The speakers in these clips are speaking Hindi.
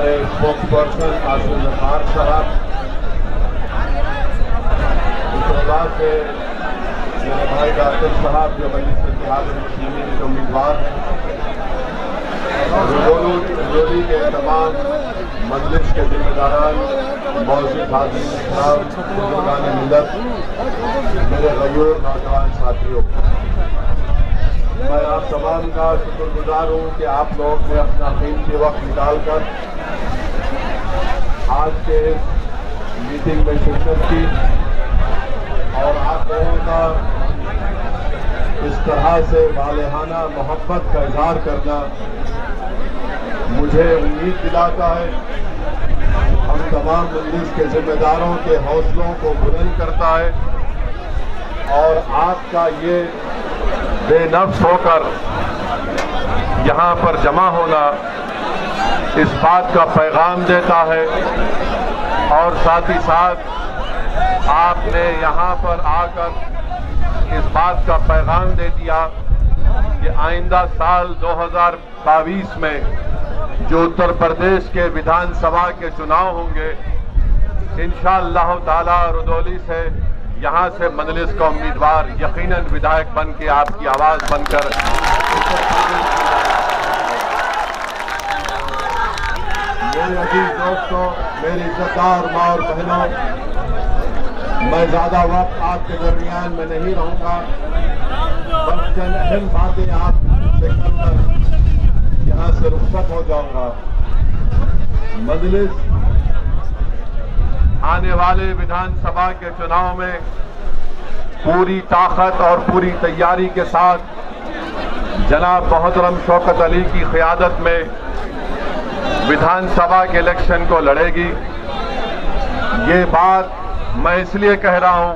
हमारे स्पोक्स पर्सन आसिम नखार साहब, इस्लामाबाद से मेरे भाई डॉक्टर साहब जो मजलिस इत्तेहाद मुस्लिमीन के उम्मीदवार हैं, रजौली के तमाम मजलिस के जिम्मेदारान, मौजूद हाज़रीन इकराम, बुजुर्गान मिल्लत, मेरे गयूर नौजवान साथियों, मैं आप तमाम का शुक्रगुजार हूँ कि आप लोग ने अपना कीमती वक्त निकालकर आज के इस मीटिंग में शिरकत की और आप लोगों का इस तरह से वालेहाना मोहब्बत का इजहार करना मुझे उम्मीद दिलाता है, हम तमाम मजलिस के जिम्मेदारों के हौसलों को बुलंद करता है और आपका ये बेनफ्स होकर यहाँ पर जमा होना इस बात का पैगाम देता है और साथ ही साथ आपने यहाँ पर आकर इस बात का पैगाम दे दिया कि आइंदा साल 2022 में जो उत्तर प्रदेश के विधानसभा के चुनाव होंगे, इंशाअल्लाह ताला रजौली से यहाँ से मजलिस का उम्मीदवार यकीनन विधायक बन के आपकी आवाज बनकर, मेरे अजीज दोस्तों, मेरी इज्जतदार माँ और बहनों, मैं ज्यादा वक्त आपके दरमियान में नहीं रहूंगा, बस चंद अहम बातें आपसे करकर यहाँ से रुखसत हो जाऊंगा। मजलिस आने वाले विधानसभा के चुनाव में पूरी ताकत और पूरी तैयारी के साथ जनाब मोहतरम शौकत अली की क़यादत में विधानसभा के इलेक्शन को लड़ेगी। ये बात मैं इसलिए कह रहा हूं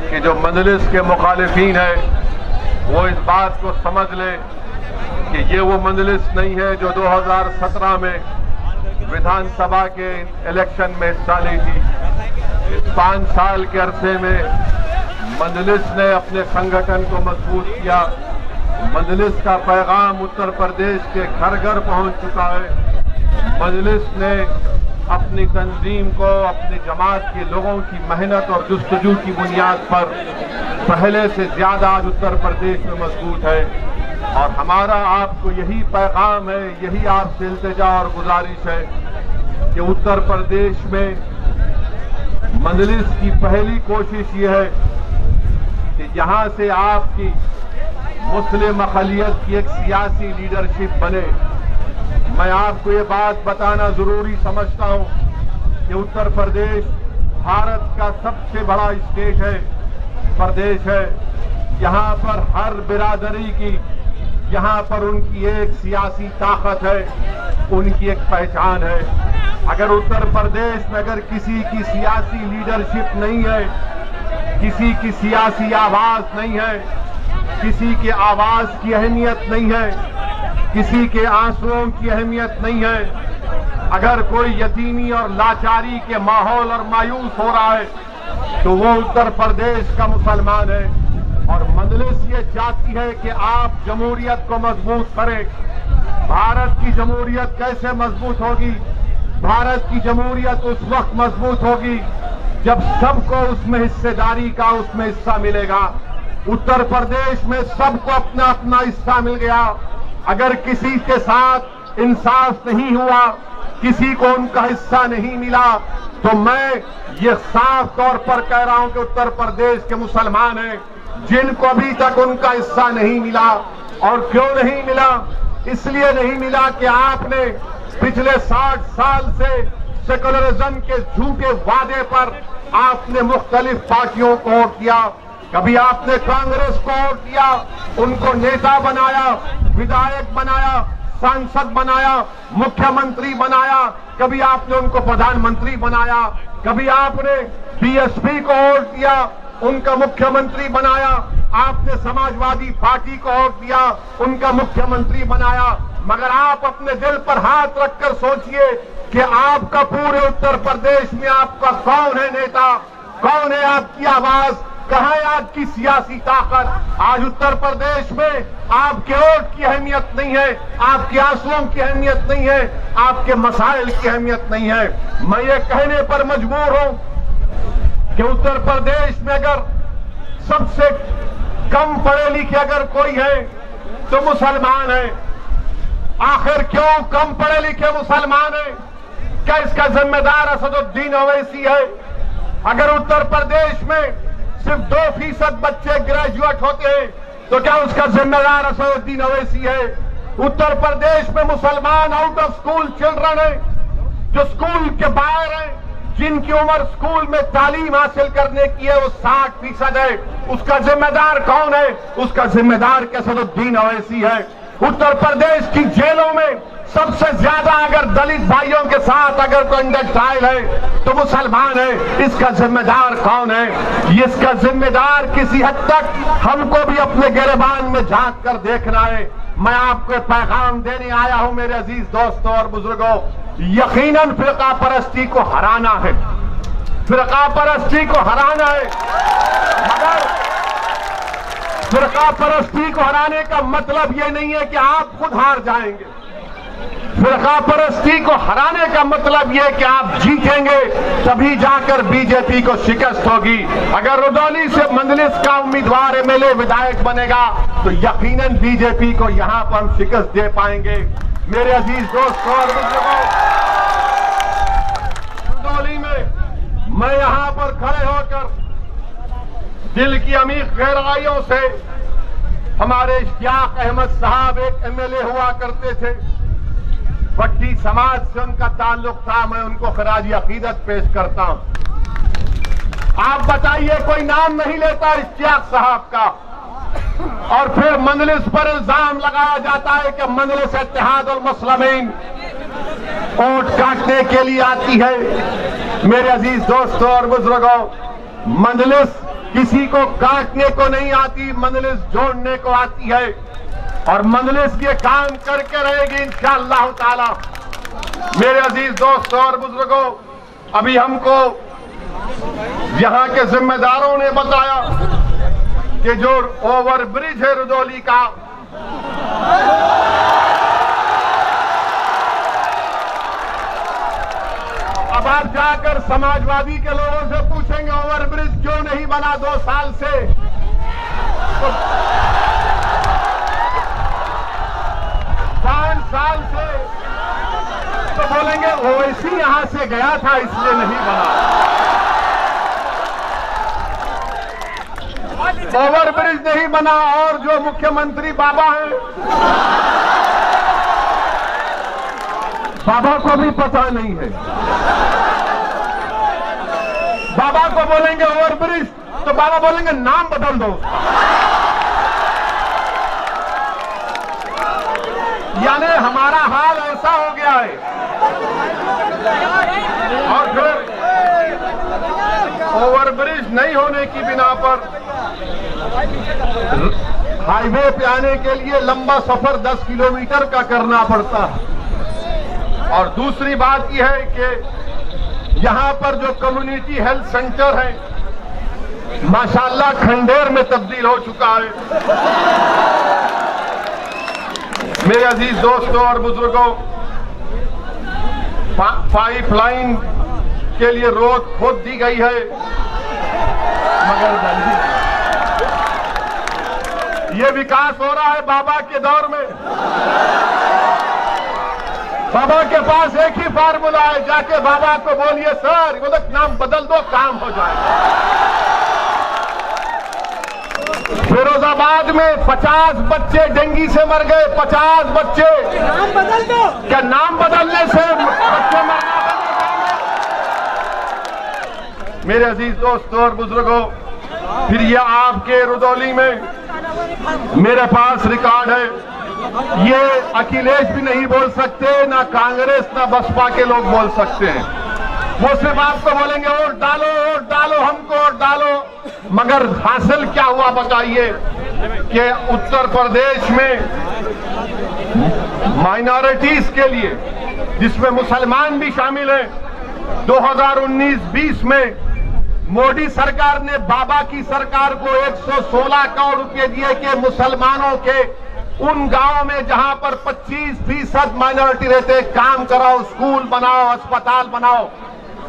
कि जो मजलिस के मुखालिफीन है वो इस बात को समझ ले कि ये वो मजलिस नहीं है जो 2017 में विधानसभा के इलेक्शन में हिस्सा ली थी। इस 5 साल के अरसे में मजलिस ने अपने संगठन को मजबूत किया। मजलिस का पैगाम उत्तर प्रदेश के घर घर पहुंच चुका है। मजलिस ने अपनी तंजीम को अपनी जमात के लोगों की मेहनत और जुस्तजू की बुनियाद पर पहले से ज्यादा आज उत्तर प्रदेश में मजबूत है और हमारा आपको यही पैगाम है, यही आपसे इल्तिजा और गुजारिश है कि उत्तर प्रदेश में मजलिस की पहली कोशिश ये है कि यहाँ से आपकी मुस्लिम अक़लियत की एक सियासी लीडरशिप बने। मैं आपको ये बात बताना जरूरी समझता हूँ कि उत्तर प्रदेश भारत का सबसे बड़ा स्टेट है, प्रदेश है। यहाँ पर हर बिरादरी की, यहाँ पर उनकी एक सियासी ताकत है, उनकी एक पहचान है। अगर उत्तर प्रदेश में अगर किसी की सियासी लीडरशिप नहीं है, किसी की सियासी आवाज नहीं है, किसी के आवाज की अहमियत नहीं है, किसी के आंसुओं की अहमियत नहीं है, अगर कोई यतीमी और लाचारी के माहौल और मायूस हो रहा है तो वो उत्तर प्रदेश का मुसलमान है। और मजलिस ये चाहती है कि आप जमहूरियत को मजबूत करें। भारत की जमहूरियत कैसे मजबूत होगी? भारत की जमहूरियत उस वक्त मजबूत होगी जब सबको उसमें हिस्सेदारी का उसमें हिस्सा मिलेगा। उत्तर प्रदेश में सबको अपना अपना हिस्सा मिल गया। अगर किसी के साथ इंसाफ नहीं हुआ, किसी को उनका हिस्सा नहीं मिला, तो मैं ये साफ तौर पर कह रहा हूं कि उत्तर प्रदेश के मुसलमान हैं जिनको अभी तक उनका हिस्सा नहीं मिला। और क्यों नहीं मिला? इसलिए नहीं मिला कि आपने पिछले 60 साल से सेकुलरिज्म के झूठे वादे पर आपने मुख्तलिफ पार्टियों को वोट दिया। कभी आपने कांग्रेस को वोट दिया, उनको नेता बनाया, विधायक बनाया, सांसद बनाया, मुख्यमंत्री बनाया, कभी आपने उनको प्रधानमंत्री बनाया, कभी आपने बीएसपी को वोट दिया, उनका मुख्यमंत्री बनाया, आपने समाजवादी पार्टी को वोट दिया, उनका मुख्यमंत्री बनाया। मगर आप अपने दिल पर हाथ रखकर सोचिए कि आपका पूरे उत्तर प्रदेश में आपका कौन है नेता, कौन है आपकी आवाज, कहां है आपकी सियासी ताकत? आज उत्तर प्रदेश में आपके वोट की अहमियत नहीं है, आपके आंसुओं की अहमियत नहीं है, आपके मसाइल की अहमियत नहीं है। मैं ये कहने पर मजबूर हूं कि उत्तर प्रदेश में अगर सबसे कम पढ़े लिखे अगर कोई है तो मुसलमान है। आखिर क्यों कम पढ़े लिखे मुसलमान है? क्या इसका जिम्मेदार असदुद्दीन ओवैसी है? अगर उत्तर प्रदेश में सिर्फ 2% बच्चे ग्रेजुएट होते हैं तो क्या उसका जिम्मेदार असदुद्दीन ओवैसी है? उत्तर प्रदेश में मुसलमान आउट ऑफ स्कूल चिल्ड्रन है, जो स्कूल के बाहर है, जिनकी उम्र स्कूल में तालीम हासिल करने की है, वो 60% है। उसका जिम्मेदार कौन है? उसका जिम्मेदार असदुद्दीन ओवैसी है। उत्तर प्रदेश की जेलों में सबसे ज्यादा अगर दलित भाइयों के साथ अगर कंडक्ट ट्रायल है तो मुसलमान है। इसका जिम्मेदार कौन है? इसका जिम्मेदार किसी हद तक हमको भी अपने गिरबान में झांक कर देखना है। मैं आपको पैगाम देने आया हूं मेरे अजीज दोस्तों और बुजुर्गों, यकीनन फिरका परस्ती को हराना है, फिरका परस्ती को हराना है। मगर फिरका परस्ती को हराने का मतलब यह नहीं है कि आप खुद हार जाएंगे। फिरका परस्ती को हराने का मतलब यह कि आप जीतेंगे, तभी जाकर बीजेपी को शिकस्त होगी। अगर रुदौली से मंजलिस का उम्मीदवार एमएलए विधायक बनेगा तो यकीनन बीजेपी को यहां पर हम शिकस्त दे पाएंगे। मेरे अजीज दोस्तों और बुजुर्गों, रुदौली में मैं यहां पर खड़े होकर दिल की अमीर गहराइयों से, हमारे इश्तियाक अहमद साहब एक एमएलए हुआ करते थे, भट्टी समाज से उनका ताल्लुक था, मैं उनको खराजी अकीदत पेश करता हूं। आप बताइए, कोई नाम नहीं लेता इश्तियाक साहब का, और फिर मंजलिस पर इल्जाम लगाया जाता है कि मंजलिस इत्तेहादुल मुस्लिमीन वोट काटने के लिए आती है। मेरे अजीज दोस्तों और बुजुर्गों, मंजलिस किसी को काटने को नहीं आती, मंजलिस जोड़ने को आती है, और मंजलिस ये काम करके रहेगी इंशाअल्लाह ताला। मेरे अजीज दोस्तों और बुजुर्गों, अभी हमको यहां के जिम्मेदारों ने बताया कि जो ओवर ब्रिज है रुदौली का, अब आप जाकर समाजवादी के लोगों से पूछेंगे ओवर ब्रिज क्यों नहीं बना 2 साल से, तो 5 साल से, तो बोलेंगे ओवैसी यहां से गया था इसलिए नहीं बना। ओवर ब्रिज नहीं बना, और जो मुख्यमंत्री बाबा हैं, बाबा को भी पता नहीं है। बाबा को बोलेंगे ओवर ब्रिज तो बाबा बोलेंगे नाम बदल दो। यानी हमारा हाल ऐसा हो गया है। और फिर ओवर ब्रिज नहीं होने की बिना पर हाईवे पे आने के लिए लंबा सफर 10 किलोमीटर का करना पड़ता है। और दूसरी बात यह है कि यहां पर जो कम्युनिटी हेल्थ सेंटर है, माशाअल्लाह खंडेर में तब्दील हो चुका है। मेरे अजीज दोस्तों और बुजुर्गों, पाइपलाइन के लिए रोड खोद दी गई है, मगर ये विकास हो रहा है बाबा के दौर में। बाबा के पास एक ही फार्मूला है, जाके बाबा को बोलिए सर वो नाम बदल दो, काम हो जाएगा। फिरोजाबाद में 50 बच्चे डेंगू से मर गए, 50 बच्चे। नाम बदल दो। क्या नाम बदलने से बच्चे मरना? मेरे अजीज दोस्तों और बुजुर्गों, फिर ये आपके रुदौली में मेरे पास रिकॉर्ड है, ये अखिलेश भी नहीं बोल सकते, ना कांग्रेस ना बसपा के लोग बोल सकते हैं। वो सिर्फ आपको बोलेंगे वोट डालो, वोट डालो, हमको वोट डालो, मगर हासिल क्या हुआ बताइए कि उत्तर प्रदेश में माइनॉरिटीज के लिए, जिसमें मुसलमान भी शामिल हैं, 2019-20 में मोदी सरकार ने बाबा की सरकार को 116 करोड़ रुपए दिए कि मुसलमानों के उन गांवों में जहां पर 25% माइनॉरिटी रहते काम कराओ, स्कूल बनाओ, अस्पताल बनाओ।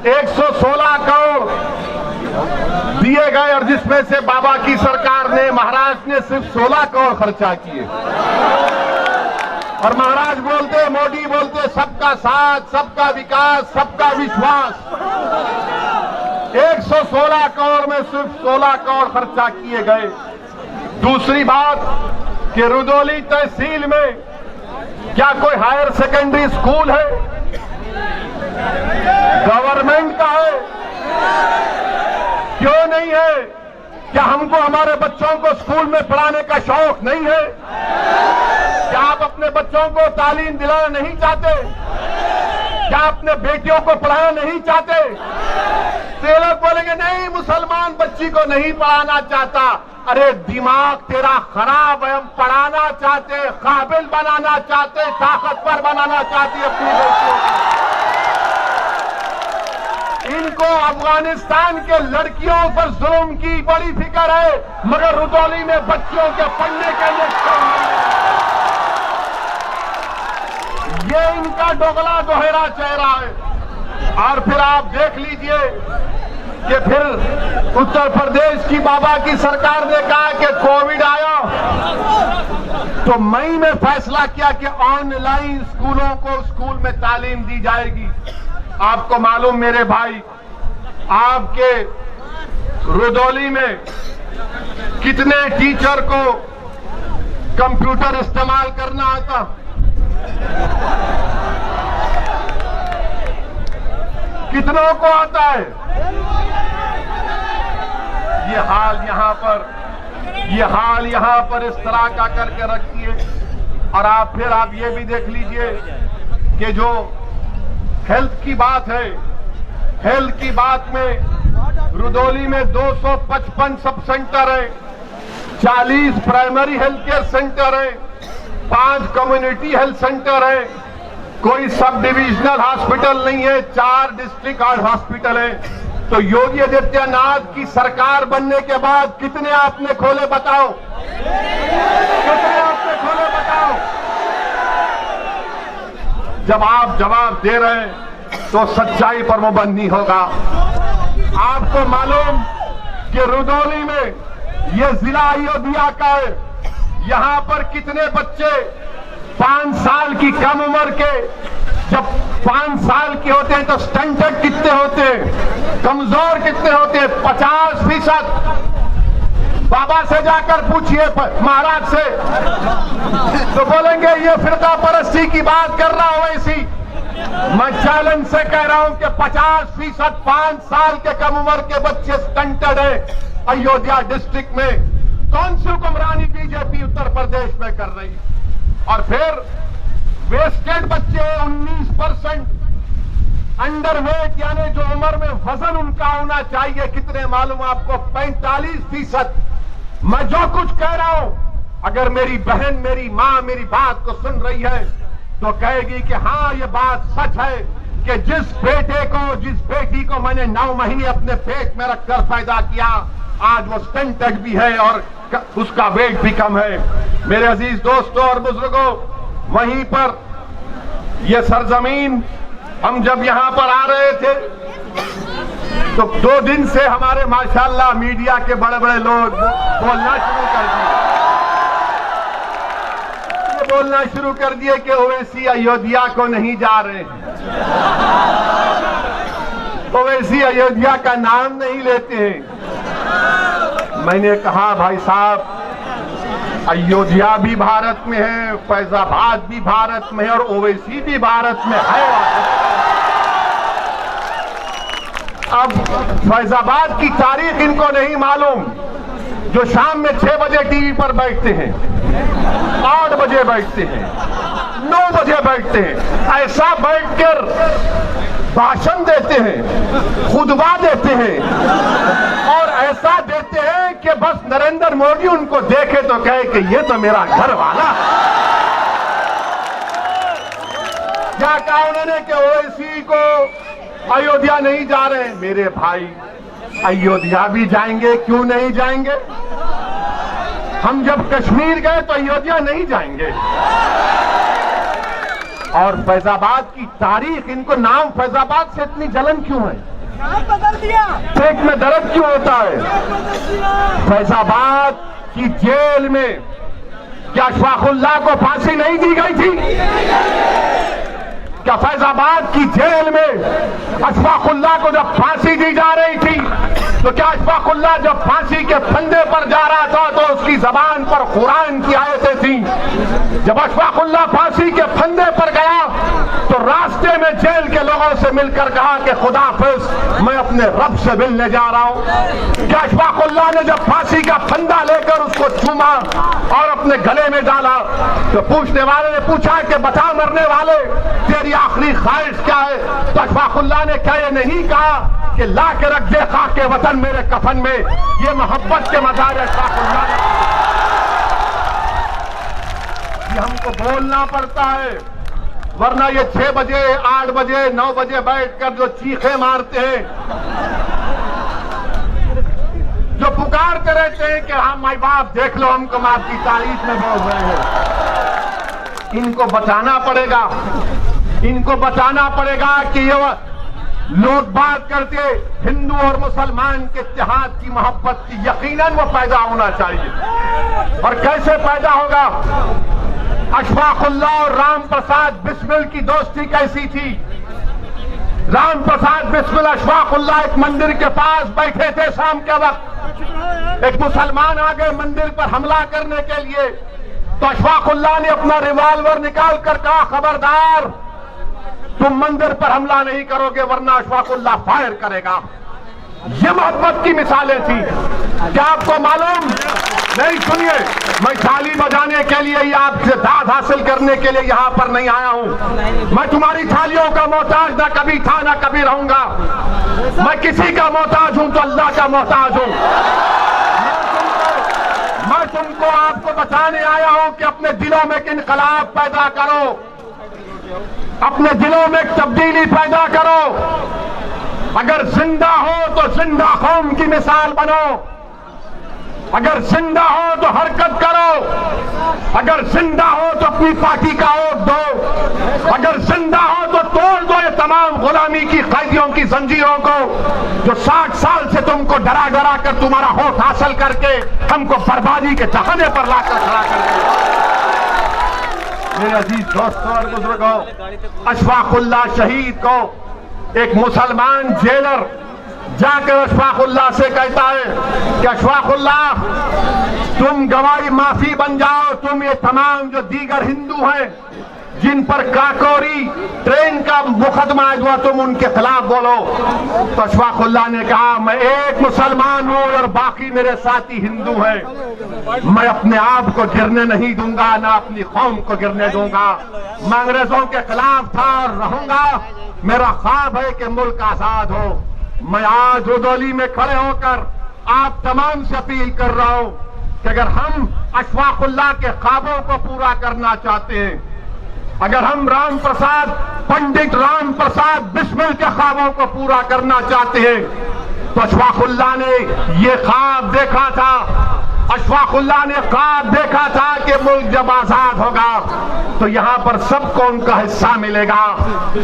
116 करोड़ दिए गए और जिसमें से बाबा की सरकार ने, महाराज ने सिर्फ 16 करोड़ खर्चा किए। और महाराज बोलते, मोदी बोलते सबका साथ, सबका विकास, सबका विश्वास। 116 करोड़ में सिर्फ 16 करोड़ खर्चा किए गए। दूसरी बात कि रुदौली तहसील में क्या कोई हायर सेकेंडरी स्कूल है? गवर्नमेंट का है, क्यों नहीं है? क्या हमको हमारे बच्चों को स्कूल में पढ़ाने का शौक नहीं है? क्या आप अपने बच्चों को तालीम दिलाना नहीं चाहते? क्या अपने बेटियों को पढ़ाना नहीं चाहते? तो लोग बोलेंगे नहीं, मुसलमान बच्ची को नहीं पढ़ाना चाहता। अरे दिमाग तेरा खराब है, हम पढ़ाना चाहते, काबिल बनाना चाहते, ताकतवर बनाना चाहते अपनी बेटियों को। इनको अफगानिस्तान के लड़कियों पर जुल्म की बड़ी फिक्र है, मगर रुदौली में बच्चियों के पढ़ने के लिए ये इनका दोगला दोहरा चेहरा है। और फिर आप देख लीजिए कि फिर उत्तर प्रदेश की बाबा की सरकार ने कहा कि कोविड आया तो मई में फैसला किया कि ऑनलाइन स्कूलों को स्कूल में तालीम दी जाएगी। आपको मालूम मेरे भाई, आपके रुदौली में कितने टीचर को कंप्यूटर इस्तेमाल करना आता? कितनों को आता है? ये हाल यहां पर इस तरह का करके रखिए। और आप ये भी देख लीजिए कि जो हेल्थ की बात है, हेल्थ की बात में रुदौली में 255 सब सेंटर है, 40 प्राइमरी हेल्थ केयर सेंटर है, 5 कम्युनिटी हेल्थ सेंटर है, कोई सब डिविजनल हॉस्पिटल नहीं है, 4 डिस्ट्रिक्ट हॉस्पिटल है। तो योगी आदित्यनाथ की सरकार बनने के बाद कितने आपने खोले बताओ? कितने आपने खोले बताओ? जब आप जवाब दे रहे हैं तो सच्चाई पर मुबन्नी होगा। आपको मालूम कि रुदौली में यह जिला अयोध्या का है, यहां पर कितने बच्चे 5 साल की कम उम्र के, जब 5 साल के होते हैं तो स्टंटेड कितने होते हैं, कमजोर कितने होते हैं? 50%। बाबा से जाकर पूछिए, महाराज से, तो बोलेंगे ये फिरका परस्ती की बात कर रहा हो ऐसी। मैं चैलेंज से कह रहा हूं कि 50% 5 साल के कम उम्र के बच्चे स्टंटेड है अयोध्या डिस्ट्रिक्ट में। कौन सी हुक्मरानी बीजेपी उत्तर प्रदेश में कर रही? और फिर वेस्टेड बच्चे 19%, अंडरवेट यानी जो उम्र में वजन उनका होना चाहिए कितने मालूम आपको? 45%। मैं जो कुछ कह रहा हूं, अगर मेरी बहन, मेरी मां मेरी बात को सुन रही है तो कहेगी कि हाँ ये बात सच है कि जिस बेटी को मैंने 9 महीने अपने पेट में रखकर पैदा किया, आज वो स्टंटेड भी है और उसका वेट भी कम है। मेरे अजीज दोस्तों और बुजुर्गों, वहीं पर यह सरजमीन, हम जब यहां पर आ रहे थे तो 2 दिन से हमारे माशाल्लाह मीडिया के बड़े बड़े लोग बोलना शुरू कर दिए कि ओवैसी अयोध्या को नहीं जा रहे हैं, ओवैसी अयोध्या का नाम नहीं लेते हैं। मैंने कहा भाई साहब, अयोध्या भी भारत में है, फैजाबाद भी भारत में है और ओवैसी भी भारत में है। अब फैजाबाद की तारीख इनको नहीं मालूम, जो शाम में 6 बजे टीवी पर बैठते हैं, 8 बजे बैठते हैं, 9 बजे बैठते हैं, ऐसा बैठकर भाषण देते हैं, खुतबा देते हैं और ऐसा देते हैं कि बस नरेंद्र मोदी उनको देखे तो कहे कि ये तो मेरा घर वाला। क्या कहा उन्होंने कि ओवैसी को अयोध्या नहीं जा रहे? मेरे भाई, अयोध्या भी जाएंगे, क्यों नहीं जाएंगे? हम जब कश्मीर गए तो अयोध्या नहीं जाएंगे। और फैजाबाद की तारीख, इनको नाम फैजाबाद से इतनी जलन क्यों है? नाम बदल दिया, पेट में दर्द क्यों होता है? फैजाबाद की जेल में क्या अशफाकुल्लाह को फांसी नहीं दी गई थी? क्या फैजाबाद की जेल में अशफाकुल्लाह को जब फांसी दी जा रही थी तो क्या अशफाकुल्लाह जब फांसी के फंदे पर जा रहा था तो उसकी जबान पर कुरान की आयतें थी? जब अशफाकुल्लाह फांसी के फंदे पर गया तो रास्ते में जेल के लोगों से मिलकर कहा कि खुदाफिज, मैं अपने रब से मिलने जा रहा हूं। क्या अशफाकुल्लाह ने जब फांसी का फंदा लेकर उसको चूमा और अपने गले में डाला तो पूछने वाले ने पूछा कि बता मरने वाले, तेरी आखिरी ख्वाहिश क्या है? तो अशफाकुल्लाह ने क्या ये नहीं कहा कि ला के रख दे खाके वतन मेरे कफन में? ये मोहब्बत के मज़ार है अशफाकुल्लाह ने। ये हमको बोलना पड़ता है, वरना ये 6 बजे 8 बजे 9 बजे बैठकर जो चीखे मारते हैं, जो पुकारते रहते हैं कि हाँ माई बाप देख लो हमको आपकी तारीफ में बोल रहे हैं, इनको बचाना पड़ेगा। इनको बताना पड़ेगा कि ये लोग बात करते हिंदू और मुसलमान के इत्तेहाद की मोहब्बत की, यकीनन वो पैदा होना चाहिए। और कैसे पैदा होगा? अशफाकुल्लाह और राम प्रसाद बिस्मिल की दोस्ती कैसी थी? राम प्रसाद बिस्मिल अशफाकुल्लाह एक मंदिर के पास बैठे थे शाम के वक्त, एक मुसलमान आ गए मंदिर पर हमला करने के लिए, तो अशफाकुल्लाह ने अपना रिवॉल्वर निकाल कर कहा, खबरदार तुम मंदिर पर हमला नहीं करोगे वरना अशफाकुल्लाह फायर करेगा। ये मोहब्बत की मिसालें थी। क्या आपको मालूम नहीं? सुनिए, मैं थाली बजाने के लिए या आपसे दाद हासिल करने के लिए यहाँ पर नहीं आया हूँ। मैं तुम्हारी थालियों का मोहताज ना कभी था ना कभी रहूंगा। मैं किसी का मोहताज हूँ तो अल्लाह का मोहताज हूँ। मैं तुमको आपको बताने आया हूँ कि अपने दिलों में एक इनकलाब पैदा करो, अपने दिलों में एक तब्दीली पैदा करो। अगर जिंदा हो तो जिंदा कौम की मिसाल बनो, अगर जिंदा हो तो हरकत करो, अगर जिंदा हो तो अपनी पार्टी का वोट दो, अगर जिंदा हो तो तोड़ दो ये तमाम गुलामी की कैदियों की जंजीरों को जो 60 साल से तुमको डरा डरा कर तुम्हारा वोट हासिल करके हमको बर्बादी के तहने पर लाकर खड़ा कर दिया। मेरे अजीज दोस्तों और बुजुर्गों, अशफाकुल्लाह शहीद को एक मुसलमान जेलर जाकर अशफाकुल्लाह से कहता है कि अशफाकुल्लाह तुम गवाही माफी बन जाओ, तुम ये तमाम जो दीगर हिंदू हैं जिन पर काकोरी ट्रेन का मुकदमा हुआ तुम उनके खिलाफ बोलो। तो अशफाकुल्लाह ने कहा, मैं एक मुसलमान हूं और बाकी मेरे साथी हिंदू हैं, मैं अपने आप को गिरने नहीं दूंगा, ना अपनी कौम को गिरने दूंगा। मैं अंग्रेजों के खिलाफ था और रहूंगा। मेरा ख्वाब है कि मुल्क आजाद हो। मैं आज रुदौली में खड़े होकर आप तमाम से अपील कर रहा हूं कि अगर हम अशफाकुल्लाह के ख्वाबों को पूरा करना चाहते हैं, अगर हम राम प्रसाद पंडित राम प्रसाद बिस्मिल के ख्वाबों को पूरा करना चाहते हैं, तो अशफाकुल्लाह ने ये ख्वाब देखा था। अशफाकुल्लाह ने ख्वाब देखा था कि मुल्क जब आजाद होगा तो यहाँ पर सबको उनका हिस्सा मिलेगा।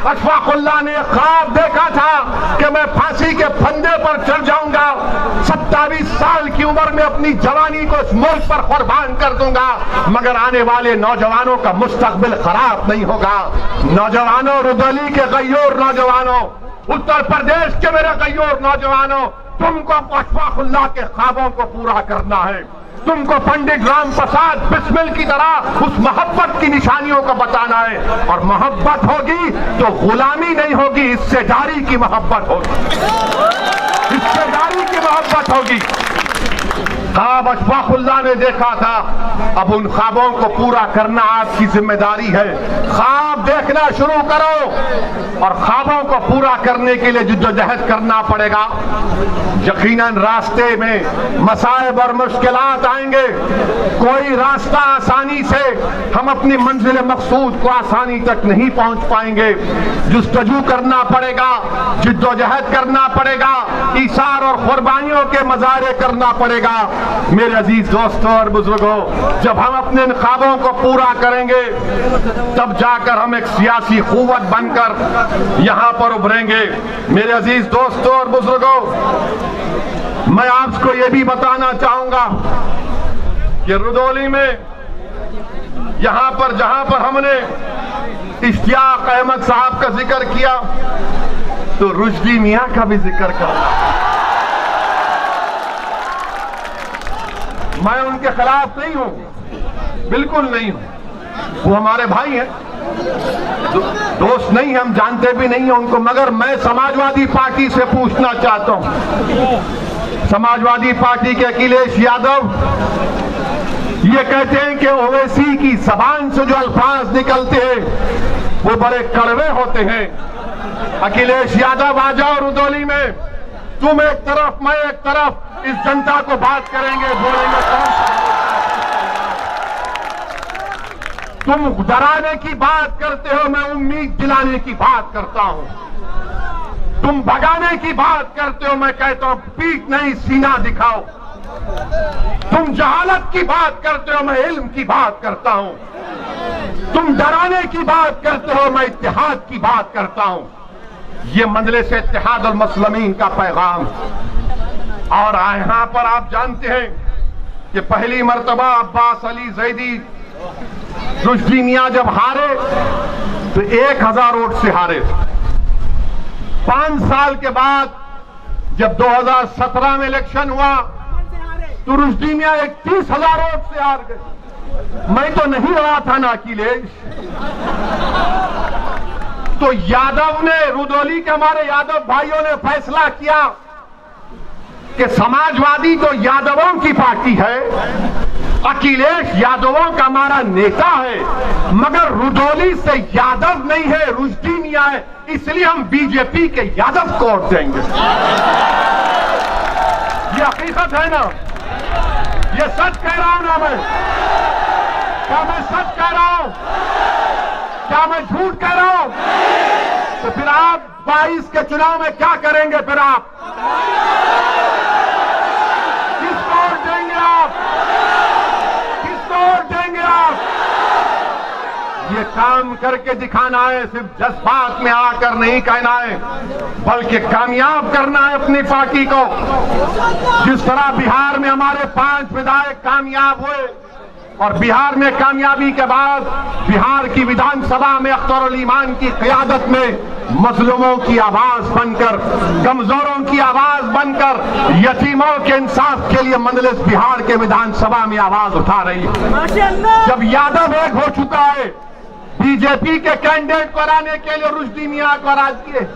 अशफाकुल्लाह ने ख्वाब देखा था कि मैं फांसी के फंदे पर चढ़ जाऊंगा, 27 साल की उम्र में अपनी जवानी को इस मुल्क पर कुर्बान कर दूंगा, मगर आने वाले नौजवानों का मुस्तकबिल खराब नहीं होगा। नौजवानों, रुदौली के गय्योर नौजवानों, उत्तर प्रदेश के मेरे गय्योर नौजवानों, तुमको अशफाकुल्लाह के ख्वाबों को पूरा करना है। तुमको पंडित राम प्रसाद बिस्मिल की तरह उस मोहब्बत की निशानियों को बताना है। और मोहब्बत होगी तो गुलामी नहीं होगी, हिस्सेदारी की मोहब्बत होगी, हिस्सेदारी की मोहब्बत होगी। ख्वाब अशफाकुल्लाह ने देखा था, अब उन ख्वाबों को पूरा करना आपकी जिम्मेदारी है। ख्वाब देखना शुरू करो और ख्वाबों को पूरा करने के लिए जिद्दोजहद करना पड़ेगा। यकीनन रास्ते में मसाइब और मुश्किलात आएंगे, कोई रास्ता आसानी से हम अपनी मंजिल मकसूद को आसानी तक नहीं पहुंच पाएंगे। जुस्तजू करना पड़ेगा, जिद्दोजहद करना पड़ेगा, ईसार और कुर्बानियों के मज़ारे करना पड़ेगा। मेरे अजीज दोस्तों और बुजुर्गों, जब हम अपने इन ख्वाबों को पूरा करेंगे तब जाकर हम एक सियासी कुव्वत बनकर यहां पर उभरेंगे। मेरे अजीज दोस्तों और बुजुर्गों, मैं आपको यह भी बताना चाहूंगा कि रुदौली में यहां पर जहां पर हमने इश्तियाक अहमद साहब का जिक्र किया तो रुश्दी मियां का भी जिक्र करना। मैं उनके खिलाफ नहीं हूं, बिल्कुल नहीं हूं, वो हमारे भाई हैं, दोस्त नहीं, हम जानते भी नहीं हैं उनको। मगर मैं समाजवादी पार्टी से पूछना चाहता हूं, समाजवादी पार्टी के अखिलेश यादव ये कहते हैं कि ओवैसी की जबान से जो अल्फाज निकलते हैं वो बड़े कड़वे होते हैं। अखिलेश यादव आ जाओ रुदौली में, तुम एक तरफ मैं एक तरफ, इस जनता को बात करेंगे, बोलेंगे तुम डराने की बात करते हो, मैं उम्मीद दिलाने की बात करता हूं। तुम भगाने की बात करते हो, मैं कहता हूं पीठ नहीं सीना दिखाओ। तुम जहालत की बात करते हो, मैं इल्म की बात करता हूं। तुम डराने की बात करते हो, मैं इत्तेहाद की बात करता हूं। ये मजलिस इत्तेहाद और मुस्लिमीन का पैगाम। और यहां पर आप जानते हैं कि पहली मर्तबा अब्बास अली जैदी रुश्दी मियां जब हारे तो 1000 वोट से हारे। 5 साल के बाद जब 2017 में इलेक्शन हुआ तो रुश्दी मियां 31,000 वोट से हार गए। मैं तो नहीं रहा था ना अखिलेश। तो यादव ने, रुदौली के हमारे यादव भाइयों ने फैसला किया कि समाजवादी तो यादवों की पार्टी है, अखिलेश यादवों का हमारा नेता है, मगर रुदौली से यादव नहीं है, रुश्दी मियां है, इसलिए हम बीजेपी के यादव को वोट देंगे। ये हकीकत है ना, ये सच कह रहा हूं ना मैं? क्या मैं सच कह रहा हूं? क्या मैं झूठ कह रहा हूं? तो फिर आप 22 के चुनाव में क्या करेंगे? फिर आप किसको वोट देंगे? आप किसको वोट देंगे? आप ये काम करके दिखाना है, सिर्फ जज्बात में आकर नहीं कहना है, बल्कि कामयाब करना है अपनी पार्टी को। जिस तरह बिहार में हमारे 5 विधायक कामयाब हुए और बिहार में कामयाबी के बाद बिहार की विधानसभा में अख्तर ईमान की क़यादत में मजलूमों की आवाज बनकर, कमजोरों की आवाज बनकर, यतीमों के इंसाफ के लिए मजलिस बिहार के विधानसभा में आवाज उठा रही है। जब यादव एक हो चुका है, बीजेपी के कैंडिडेट को हराने के लिए रुश्दी मियां को हरा दिए।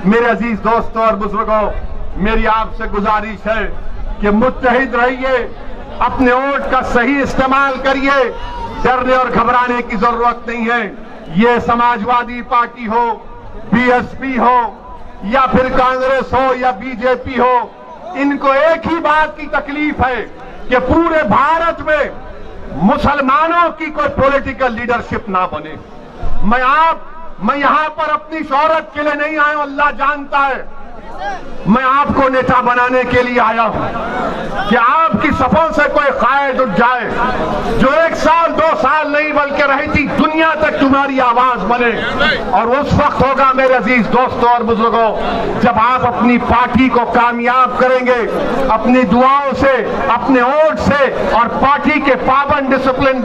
मेरे अजीज दोस्तों और बुजुर्गों, मेरी आपसे गुजारिश है कि मुत्तहिद रहिए, अपने वोट का सही इस्तेमाल करिए, डरने और घबराने की जरूरत नहीं है। ये समाजवादी पार्टी हो, बीएसपी हो या फिर कांग्रेस हो या बीजेपी हो, इनको एक ही बात की तकलीफ है कि पूरे भारत में मुसलमानों की कोई पॉलिटिकल लीडरशिप ना बने। मैं यहां पर अपनी शोहरत के लिए नहीं आया हूं, अल्लाह जानता है। मैं आपको नेता बनाने के लिए आया हूं कि आपकी सफों से कोई कायद उठ जाए जो 1 साल 2 साल नहीं बल्कि रहती दुनिया तक तुम्हारी आवाज बने। और उस वक्त होगा मेरे अजीज दोस्तों और बुजुर्गों, जब आप अपनी पार्टी को कामयाब करेंगे, अपनी दुआओं से, अपने वोट से और पार्टी के पाबंद डिसिप्लिन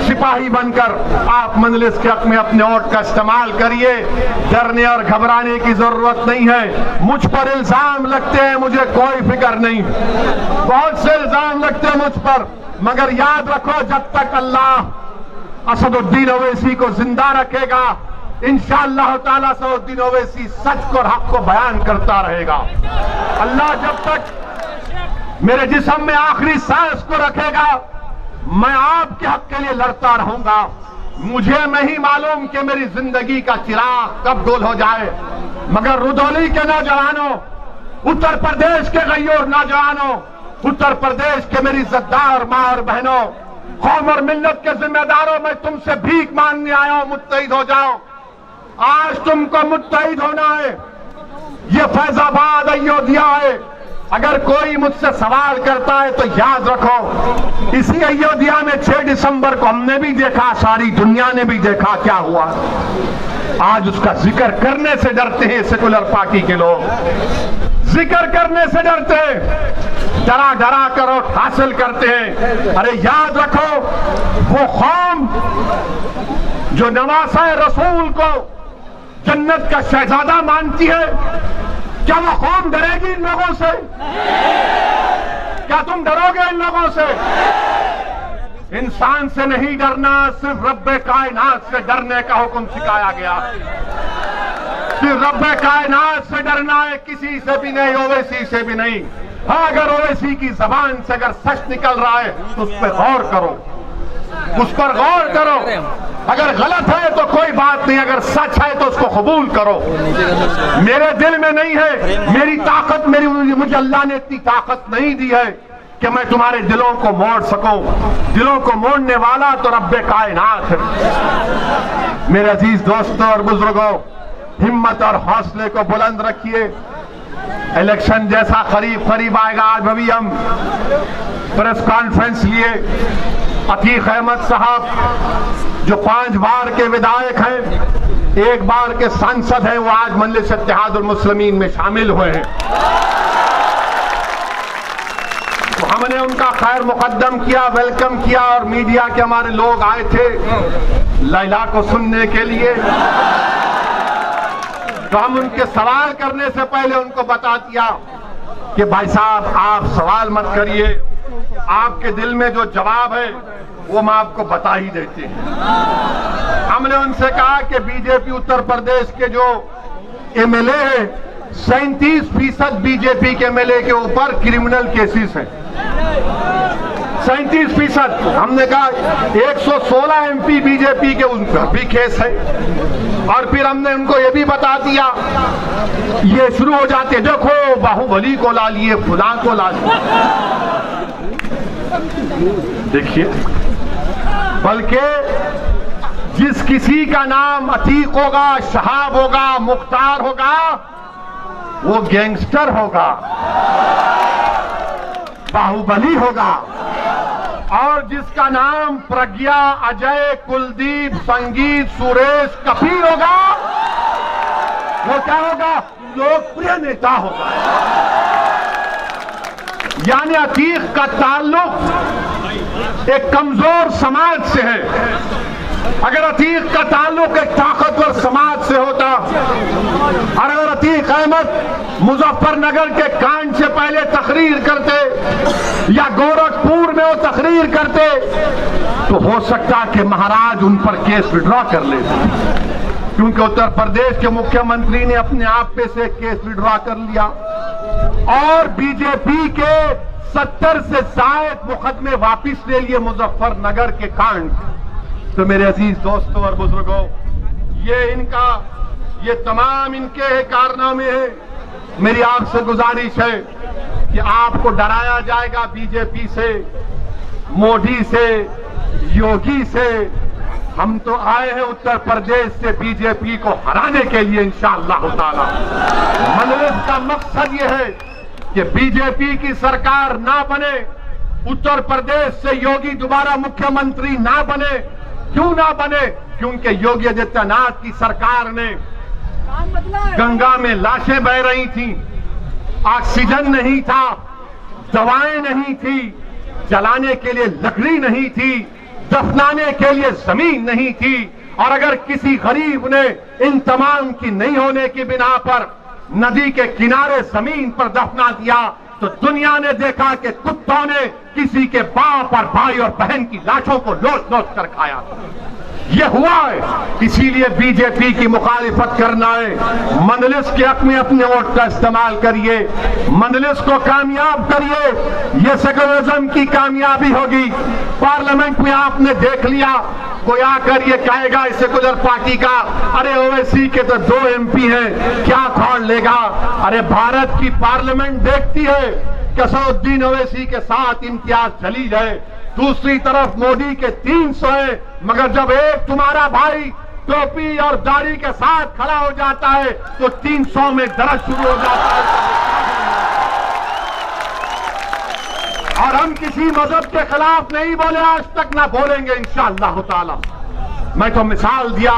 सिपाही बनकर आप मजलिस के हक में अपने वोट का इस्तेमाल करिए। डरने और घबराने की जरूरत नहीं है। मुझ पर इल्जाम लगते हैं, मुझे कोई फिक्र नहीं, बहुत से इल्जाम लगते हैं मुझ पर, मगर याद रखो जब तक अल्लाह असदुद्दीन ओवैसी को जिंदा रखेगा, इंशाअल्लाह ताला असदुद्दीन ओवैसी सच को और हक को बयान करता रहेगा। अल्लाह जब तक मेरे जिस्म में आखिरी सांस को रखेगा, मैं आपके हक के लिए लड़ता रहूंगा। मुझे नहीं मालूम कि मेरी जिंदगी का चिराग कब गोल हो जाए, मगर रुदौली के नौजवानों, उत्तर प्रदेश के गैयोर नौजवानों, उत्तर प्रदेश के मेरी इज्जतदार मां और बहनों, कौम और मिल्लत के जिम्मेदारों, मैं तुमसे भीख मांगने आया हूं, मुत्तहिद हो जाओ। आज तुमको मुत्तहिद होना है। ये फैजाबाद अयोध्या है। अगर कोई मुझसे सवाल करता है तो याद रखो, इसी अयोध्या में 6 दिसंबर को हमने भी देखा, सारी दुनिया ने भी देखा क्या हुआ। आज उसका जिक्र करने से डरते हैं सेकुलर पार्टी के लोग, जिक्र करने से डरते हैं, डरा डरा कर वोट हासिल करते हैं। अरे याद रखो, वो कौम जो नवासा रसूल को जन्नत का शहजादा मानती है, क्या वो कौम डरेगी इन लोगों से? क्या तुम डरोगे इन लोगों से? इंसान से नहीं डरना, सिर्फ रब्बे कायनात से डरने का हुक्म सिखाया गया। सिर्फ रब्बे कायनात से डरना है, किसी से भी नहीं, ओवैसी से भी नहीं। हाँ, अगर ओवैसी की जबान से अगर सच निकल रहा है तो उस पर गौर करो, उस पर गौर करो। अगर गलत है तो कोई बात नहीं, अगर सच है तो उसको कबूल करो। मेरे दिल में नहीं है, मेरी ताकत, मुझे अल्लाह ने इतनी ताकत नहीं दी है कि मैं तुम्हारे दिलों को मोड़ सकूं। दिलों को मोड़ने वाला तो रब्बे कायनात है। मेरे अजीज दोस्तों और बुजुर्गों, हिम्मत और हौसले को बुलंद रखिए। इलेक्शन जैसा करीब करीब आएगा। आज अभी हम प्रेस कॉन्फ्रेंस लिए, अतीक अहमद साहब जो 5 बार के विधायक हैं, 1 बार के सांसद हैं, वो आज मजलिस इत्तेहादुल मुस्लिमीन में शामिल हुए हैं। तो हमने उनका खैर मुकद्दम किया, वेलकम किया, और मीडिया के हमारे लोग आए थे लैला को सुनने के लिए। तो हम उनके सवाल करने से पहले उनको बता दिया कि भाई साहब, आप सवाल मत करिए, आपके दिल में जो जवाब है वो हम आपको बता ही देते हैं। हमने उनसे कहा कि बीजेपी उत्तर प्रदेश के जो एमएलए है, 37% बीजेपी के एमएलए के ऊपर क्रिमिनल केसेस हैं। 37%। हमने कहा 116 एमपी बीजेपी के, उन पर भी केस है। और फिर हमने उनको ये भी बता दिया, ये शुरू हो जाते, देखो बाहुबली को ला लिए, फुला को ला लिए। देखिए, बल्कि जिस किसी का नाम अतीक होगा, शहाब होगा, मुख्तार होगा, वो गैंगस्टर होगा, बाहुबली होगा। और जिसका नाम प्रज्ञा, अजय, कुलदीप, संगीत, सुरेश, कपिल होगा, वो क्या होगा? लोकप्रिय नेता होगा। यानी अतीक का ताल्लुक एक कमजोर समाज से है। अगर अतीक का ताल्लुक एक ताकतवर समाज से होता, और अगर अतीक अहमद मुजफ्फरनगर के कांड से पहले तकरीर करते या गोरखपुर में वो तकरीर करते, तो हो सकता कि महाराज उन पर केस विड्रॉ कर लेते, क्योंकि उत्तर प्रदेश के मुख्यमंत्री ने अपने आप पे से केस विड्रॉ कर लिया और बीजेपी के 70 से ज्यादा मुकदमे वापिस ले लिए मुजफ्फरनगर के कांड। तो मेरे अजीज दोस्तों और बुजुर्गों, ये तमाम इनके कारनामे हैं। मेरी आपसे गुजारिश है कि आपको डराया जाएगा बीजेपी से, मोदी से, योगी से। हम तो आए हैं उत्तर प्रदेश से बीजेपी को हराने के लिए इंशाअल्लाह ताला। मजलिस का मकसद ये है कि बीजेपी की सरकार ना बने, उत्तर प्रदेश से योगी दोबारा मुख्यमंत्री ना बने। क्यों ना बने? क्योंकि योगी आदित्यनाथ की सरकार ने गंगा में लाशें बह रही थी, ऑक्सीजन नहीं था, दवाएं नहीं थी, जलाने के लिए लकड़ी नहीं थी, दफनाने के लिए जमीन नहीं थी। और अगर किसी गरीब ने इन तमाम की नहीं होने की बिना पर नदी के किनारे जमीन पर दफना दिया, तो दुनिया ने देखा कि कुत्तों ने किसी के बाप और भाई और बहन की लाशों को लोच लोच कर खाया। ये हुआ है। इसीलिए बीजेपी की मुखालिफत करना है। मंदलिस के हक में अपने वोट का इस्तेमाल करिए, मंदलिस को कामयाब करिए, ये सेकुलरिज्म की कामयाबी होगी। पार्लियामेंट में आपने देख लिया, कोई आकर ये कहेगा इस सेकुलर पार्टी का, अरे ओवैसी के तो 2 MP हैं, क्या खोल लेगा। अरे भारत की पार्लियामेंट देखती है कि असदुद्दीन ओवैसी के साथ इम्तियाज चली जाए, दूसरी तरफ मोदी के 300 है, मगर जब एक तुम्हारा भाई टोपी और दाढ़ी के साथ खड़ा हो जाता है तो 300 में दर्द शुरू हो जाता है। और हम किसी मजहब के खिलाफ नहीं बोले, आज तक ना बोलेंगे इंशाअल्लाह ताला। मैं तो मिसाल दिया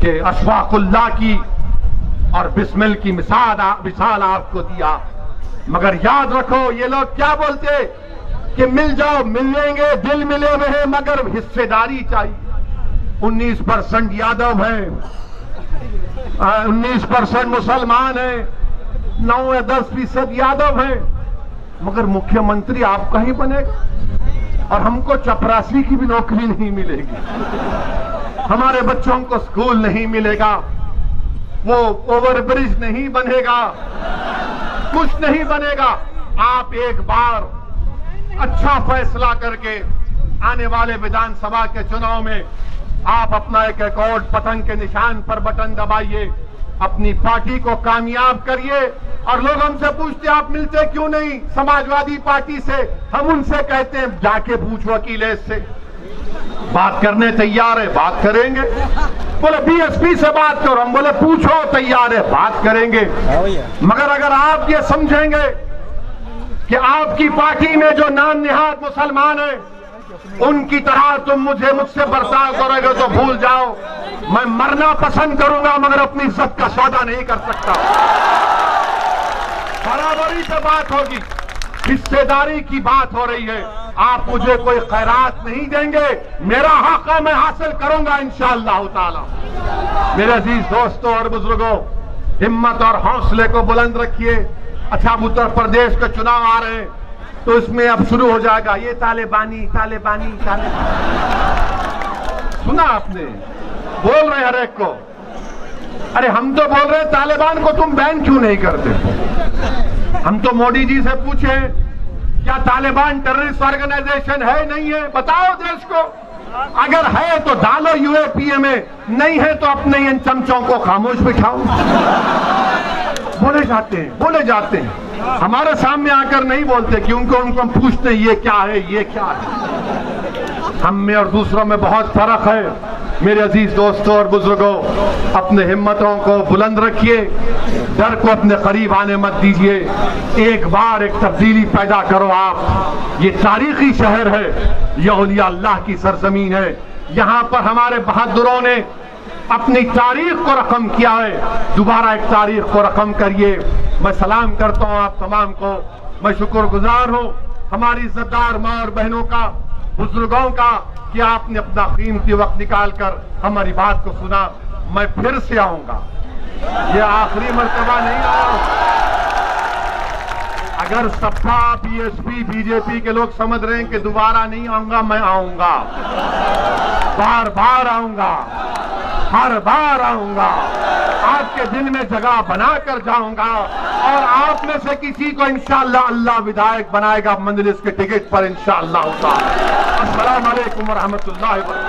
कि अशफाकुल्लाह की और बिस्मिल की मिसाल आपको दिया, मगर याद रखो ये लोग क्या बोलते कि मिल जाओ, मिलेंगे, दिल मिले हुए हैं, मगर हिस्सेदारी चाहिए। 19% यादव हैं, 19% मुसलमान हैं, 9 या 10% यादव हैं, मगर मुख्यमंत्री आपका ही बनेगा और हमको चपरासी की भी नौकरी नहीं मिलेगी, हमारे बच्चों को स्कूल नहीं मिलेगा, वो ओवरब्रिज नहीं बनेगा, कुछ नहीं बनेगा। आप एक बार अच्छा फैसला करके आने वाले विधानसभा के चुनाव में आप अपना एक अकॉर्ड पतंग के निशान पर बटन दबाइए, अपनी पार्टी को कामयाब करिए। और लोग हमसे पूछते आप मिलते क्यों नहीं समाजवादी पार्टी से, हम उनसे कहते हैं जाके पूछ वकील से, बात करने तैयार है, बात करेंगे। बोले बीएसपी से बात करो, हम बोले पूछो, तैयार है, बात करेंगे। मगर अगर आप ये समझेंगे कि आपकी पार्टी में जो नाम निहाद मुसलमान है उनकी तरह तुम मुझसे बर्ताव करोगे तो भूल जाओ, मैं मरना पसंद करूंगा मगर अपनी इज्जत का सौदा नहीं कर सकता। बराबरी से बात होगी, हिस्सेदारी की बात हो रही है। आप मुझे कोई खैरात नहीं देंगे, मेरा हक मैं हासिल करूंगा इंशाअल्लाह ताला। मेरे अजीज दोस्तों और बुजुर्गों, हिम्मत और हौसले को बुलंद रखिए। अच्छा, उत्तर प्रदेश के चुनाव आ रहे हैं तो इसमें अब शुरू हो जाएगा ये तालिबानी तालिबानी तालिबानी, सुना आपने, बोल रहे हर एक को। अरे हम तो बोल रहे तालिबान को तुम बैन क्यों नहीं करते। हम तो मोदी जी से पूछे क्या तालिबान टेररिस्ट ऑर्गेनाइजेशन है नहीं है, बताओ देश को। अगर है तो डालो यूएपीए में, नहीं है तो अपने इन चमचों को खामोश बिठाओ। बोले जाते हैं, हमारे सामने आकर नहीं बोलते क्योंकि उनको हम पूछते हैं ये क्या है, ये क्या है। हम में और दूसरों में बहुत फर्क है। मेरे अजीज दोस्तों और बुजुर्गों, अपने हिम्मतों को बुलंद रखिए, डर को अपने करीब आने मत दीजिए। एक बार एक तब्दीली पैदा करो आप। ये तारीखी शहर है, ये औलिया अल्लाह की सरजमीन है। यहाँ पर हमारे बहादुरों ने अपनी तारीख को रकम किया है, दोबारा एक तारीख को रकम करिए। मैं सलाम करता हूँ आप तमाम को, मैं शुक्रगुजार हूँ हमारी इज्जतदार माँ और बहनों का, बुजुर्गों का, कि आपने अपना कीमती वक्त निकालकर हमारी बात को सुना। मैं फिर से आऊंगा, ये आखिरी मर्तबा नहीं आया। अगर सपा बीएसपी बीजेपी के लोग समझ रहे हैं कि दोबारा नहीं आऊंगा, मैं आऊंगा, बार बार आऊंगा, हर बार आऊंगा, आपके दिल में जगह बनाकर जाऊंगा और आप में से किसी को इंशाअल्लाह अल्लाह विधायक बनाएगा मंजलिस के टिकट पर इंशाअल्लाह। अस्सलाम वालेकुम व रहमतुल्लाहि व बरकातहू।